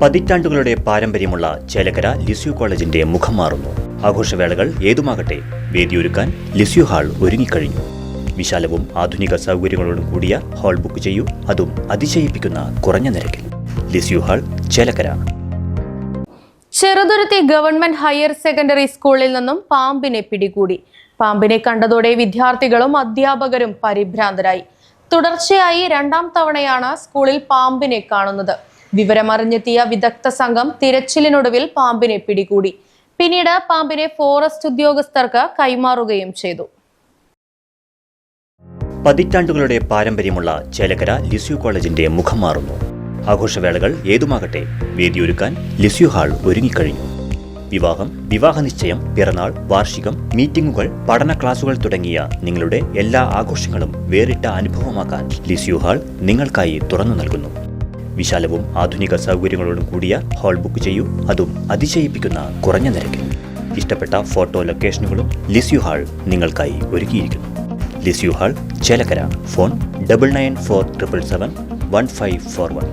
പതിറ്റാണ്ടുകളുടെ പാരമ്പര്യമുള്ള ചേലക്കര ലിസ്യു കോളേജിന്റെ മുഖം മാറുന്നു. ആഘോഷവേളകൾ ഏതുമാകട്ടെ, വേദിയൊരുക്കാൻ ലിസ്യു ഹാൾ ഒരുങ്ങിക്കഴിഞ്ഞു. വിശാലവും ആധുനിക സൗകര്യങ്ങളോടും കൂടിയ ഹാൾ ബുക്ക് ചെയ്യൂ, അതും അതിശയിപ്പിക്കുന്ന കുറഞ്ഞ നിരക്കിൽ. Lisieux hall, Chelakkara. Cheruthuruthy government higher secondary സ്കൂളിൽ നിന്നും പാമ്പിനെ പിടികൂടി. പാമ്പിനെ കണ്ടതോടെ വിദ്യാർത്ഥികളും അധ്യാപകരും പരിഭ്രാന്തരായി. തുടർച്ചയായി രണ്ടാം തവണയാണ് സ്കൂളിൽ പാമ്പിനെ കാണുന്നത്. വിവരമറിഞ്ഞെത്തിയ വിദഗ്ധ സംഘം തിരച്ചിലിനൊടുവിൽ പാമ്പിനെ പിടികൂടി. പിന്നീട് പാമ്പിനെ ഫോറസ്റ്റ് ഉദ്യോഗസ്ഥർക്ക് കൈമാറുകയും ചെയ്തു. പതിറ്റാണ്ടുകളുടെ പാരമ്പര്യമുള്ള ചേലക്കര ലിസ്യു കോളേജിന്റെ മുഖം മാറുന്നു. ആഘോഷവേളകൾ ഏതുമാകട്ടെ, വേദിയൊരുക്കാൻ ലിസ്യു ഹാൾ ഒരുങ്ങിക്കഴിഞ്ഞു. വിവാഹം, വിവാഹനിശ്ചയം, പിറന്നാൾ, വാർഷികം, മീറ്റിംഗുകൾ, പഠന ക്ലാസുകൾ തുടങ്ങിയ നിങ്ങളുടെ എല്ലാ ആഘോഷങ്ങളും വേറിട്ട അനുഭവമാക്കാൻ ലിസ്യു ഹാൾ നിങ്ങൾക്കായി തുറന്നു നൽകുന്നു. വിശാലവും ആധുനിക സൗകര്യങ്ങളോടും കൂടിയ ഹാൾ ബുക്ക് ചെയ്യൂ, അതും അതിശയിപ്പിക്കുന്ന കുറഞ്ഞ നിരക്കിൽ. ഇഷ്ടപ്പെട്ട ഫോട്ടോ ലൊക്കേഷനുകളും ലിസ്യു ഹാൾ നിങ്ങൾക്കായി ഒരുക്കിയിരിക്കുന്നു. Lisieux hall, Chelakkara. ഫോൺ 9947771541.